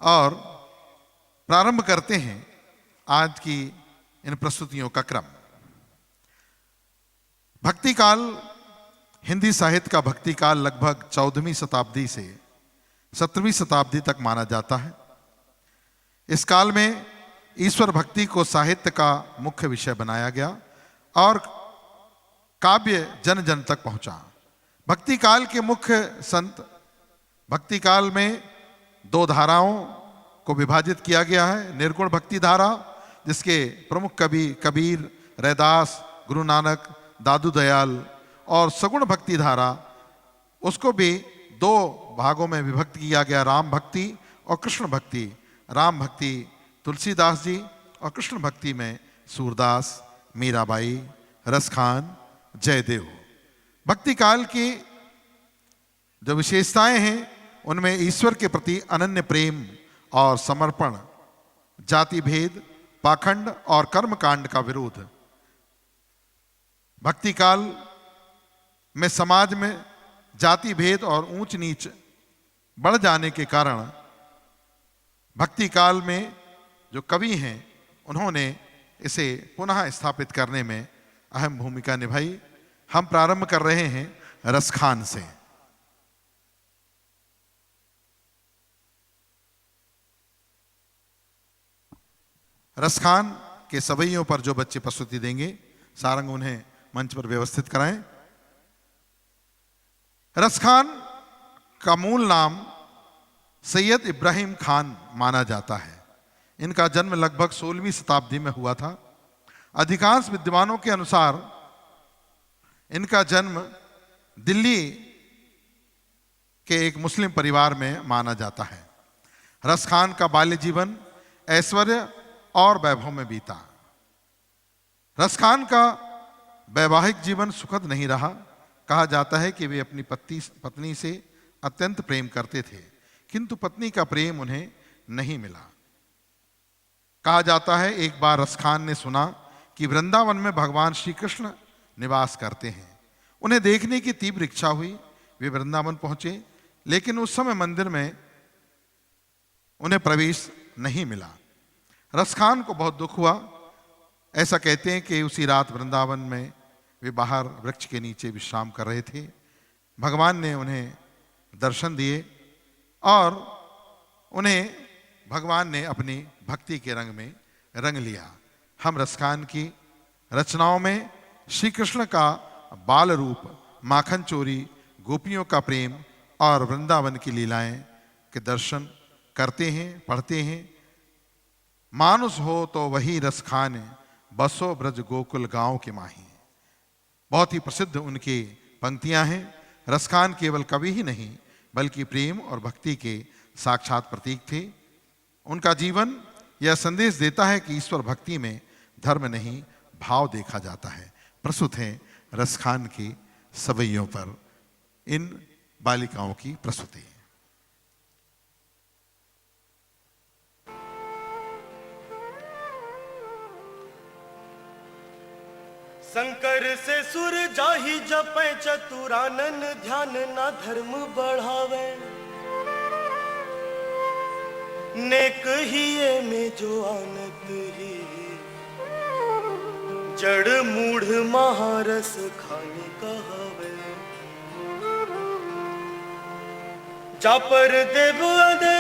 और प्रारंभ करते हैं आज की इन प्रस्तुतियों का क्रम। भक्ति काल हिंदी साहित्य का भक्ति काल लगभग 14वीं शताब्दी से 17वीं शताब्दी तक माना जाता है। इस काल में ईश्वर भक्ति को साहित्य का मुख्य विषय बनाया गया और काव्य जन जन तक पहुंचा। भक्ति काल के मुख्य संत, भक्ति काल में दो धाराओं को विभाजित किया गया है। निर्गुण भक्ति धारा, जिसके प्रमुख कवि कबीर, रैदास, गुरु नानक, दादू दयाल, और सगुण भक्ति धारा, उसको भी दो भागों में विभक्त किया गया, राम भक्ति और कृष्ण भक्ति। राम भक्ति तुलसीदास जी और कृष्ण भक्ति में सूरदास, मीराबाई, रसखान, जयदेव। भक्ति काल की जो विशेषताएं हैं उनमें ईश्वर के प्रति अनन्य प्रेम और समर्पण, जाति भेद, पाखंड और कर्मकांड का विरोध। भक्ति काल में समाज में जाति भेद और ऊंच नीच बढ़ जाने के कारण भक्ति काल में जो कवि हैं उन्होंने इसे पुनः स्थापित करने में अहम भूमिका निभाई। हम प्रारंभ कर रहे हैं रसखान से। रसखान के सवैयों पर जो बच्चे प्रस्तुति देंगे, सारंग उन्हें मंच पर व्यवस्थित कराएं। रसखान का मूल नाम सैयद इब्राहिम खान माना जाता है। इनका जन्म लगभग 16वीं शताब्दी में हुआ था। अधिकांश विद्वानों के अनुसार इनका जन्म दिल्ली के एक मुस्लिम परिवार में माना जाता है। रसखान का बाल्य जीवन ऐश्वर्य और वैभव में बीता। रसखान का वैवाहिक जीवन सुखद नहीं रहा। कहा जाता है कि वे अपनी पत्नी से अत्यंत प्रेम करते थे, किंतु पत्नी का प्रेम उन्हें नहीं मिला। कहा जाता है एक बार रसखान ने सुना कि वृंदावन में भगवान श्री कृष्ण निवास करते हैं। उन्हें देखने की तीव्र इच्छा हुई। वे वृंदावन पहुंचे, लेकिन उस समय मंदिर में उन्हें प्रवेश नहीं मिला। रसखान को बहुत दुख हुआ। ऐसा कहते हैं कि उसी रात वृंदावन में वे बाहर वृक्ष के नीचे विश्राम कर रहे थे। भगवान ने उन्हें दर्शन दिए और उन्हें भगवान ने अपनी भक्ति के रंग में रंग लिया। हम रसखान की रचनाओं में श्री कृष्ण का बाल रूप, माखन चोरी, गोपियों का प्रेम और वृंदावन की लीलाएं के दर्शन करते हैं, पढ़ते हैं। मानुष हो तो वही रसखान, बसो ब्रज गोकुल गांव के माही। बहुत ही प्रसिद्ध उनकी पंक्तियां हैं। रसखान केवल कवि ही नहीं बल्कि प्रेम और भक्ति के साक्षात प्रतीक थे। उनका जीवन यह संदेश देता है कि ईश्वर भक्ति में धर्म नहीं, भाव देखा जाता है। प्रस्तुत हैं रसखान की सवैयों पर इन बालिकाओं की प्रस्तुति। शंकर से सुर जाहि जपै चतुरानन, ध्यान ना धर्म बढ़ावे। नेक हिये में जो आनत ही, जड़ मूढ़ महारस खानी कहावे। जा पर देव अदे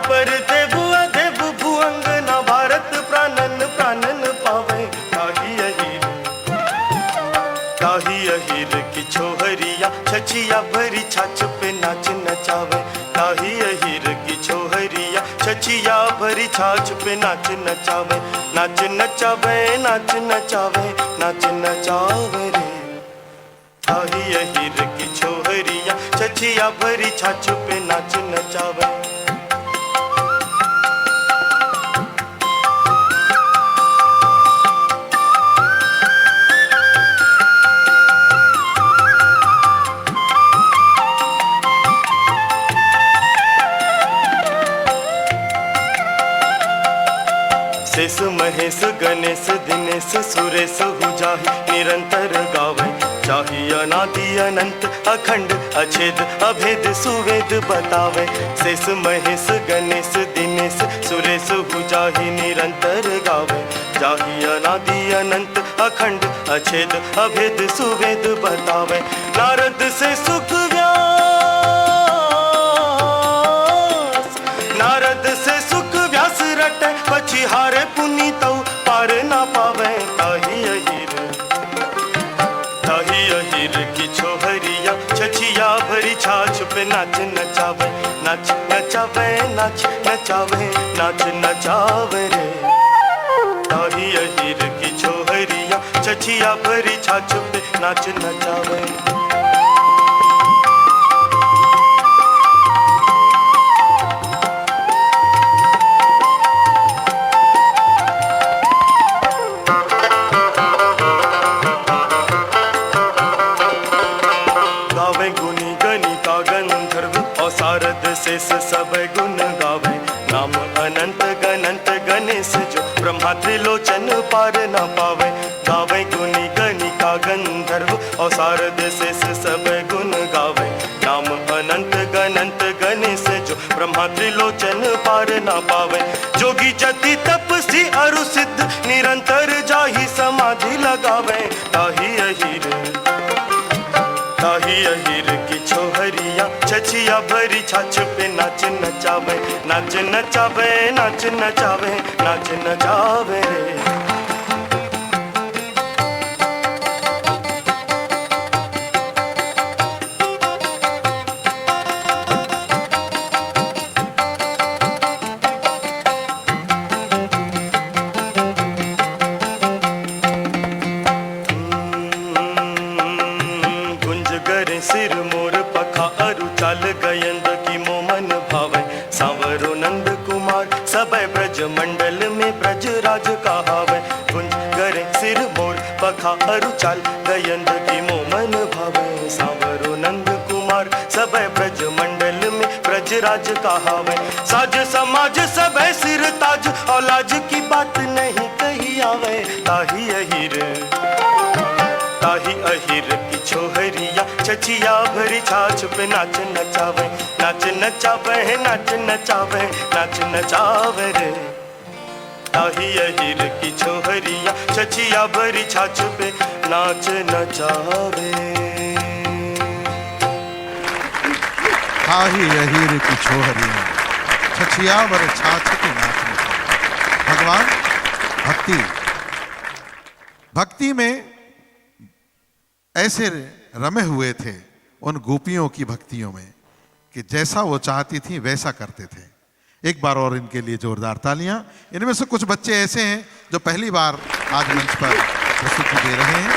पर देव देव भुअंग ना भारत प्राणन प्राणन पावे। ताही अहिर की छोहरिया छछिया भरी छाछ पे नाच नचावे। ताही अहिर की छोहरिया छछिया भरी छाछ पे नाच नचावे। नाच नचावे, नाच नचावे, नाच नचावे रे। ताही अहिर की छोहरिया छछिया भरी छाछ पे नाच नचावे। शेष महेश गणेश दिनेश सुरेश हुजाहि निरंतर गावे चाहि अनादि अनंत अखंड अछेद अभेद सुवेद बतावे शेष महेश गणेश दिनेश सुरेश हुजाहि निरंतर गावे चाहि अनादि अनंत अखंड अछेद अभेद सुवेद बतावे नारद से सुख व्यास नारद से सुख व्यास रटे पछी हारे पुनी तऊ पार ना पावे ताहि अहिर की छोहरिया छछिया भरी छाछ पे नाच नचावे नाच नचावे नाच नचावे नाच नचावे रे ताहि अहिर की छोहरिया छछिया भरी छाछ पे नाच नचावे सारद शेष सब गुण गावे नाम अनंत गणंत गणेश जो ब्रह्मा त्रिलोचन पार न पावे गावे गुनी गणिका गंधर्व और सारद शेष सब गुण गावे नाम अनंत गणंत गणेश जो ब्रह्मा त्रिलोचन पार न पावे जोगी जति तपसी अरु सिद्ध निरंतर जाहि समाधि लगावे ताहि अहिर की छोहरिया छछिया भरी छाछ पे नाच नचावे नाच नचावे नाच नचावे नाच नचावे रे सिर मोर पखा अरु चाल गयंद की मोमन भावे सांवरो नंद कुमार सबे ब्रज मंडल में ब्रज राज कहावे कुंज करे सिर मोर पखा अरु चाल गयंद की मोमन भावे सांवरो नंद कुमार सबे ब्रज मंडल में ब्रज राज कहावे साज समाज सबे सिर ताज और लाज की बात नहीं कही आवे ताहि अहिर की छोहरिया छछिया भरी छाछ पे नाच नचावे नाच नचावे नाच नचावे नाच नचावे रे ताहि अहिर की छोहरिया छछिया भरी छाछ पे नाच नचावे ताहि अहिर की छोहरिया छछिया भरी छाछ पे नाच नचावे। भगवान भक्ति में ऐसे रमे हुए थे उन गोपियों की भक्तियों में कि जैसा वो चाहती थी वैसा करते थे। एक बार और इनके लिए जोरदार तालियां। इनमें से कुछ बच्चे ऐसे हैं जो पहली बार आज मंच पर प्रस्तुति दे रहे हैं।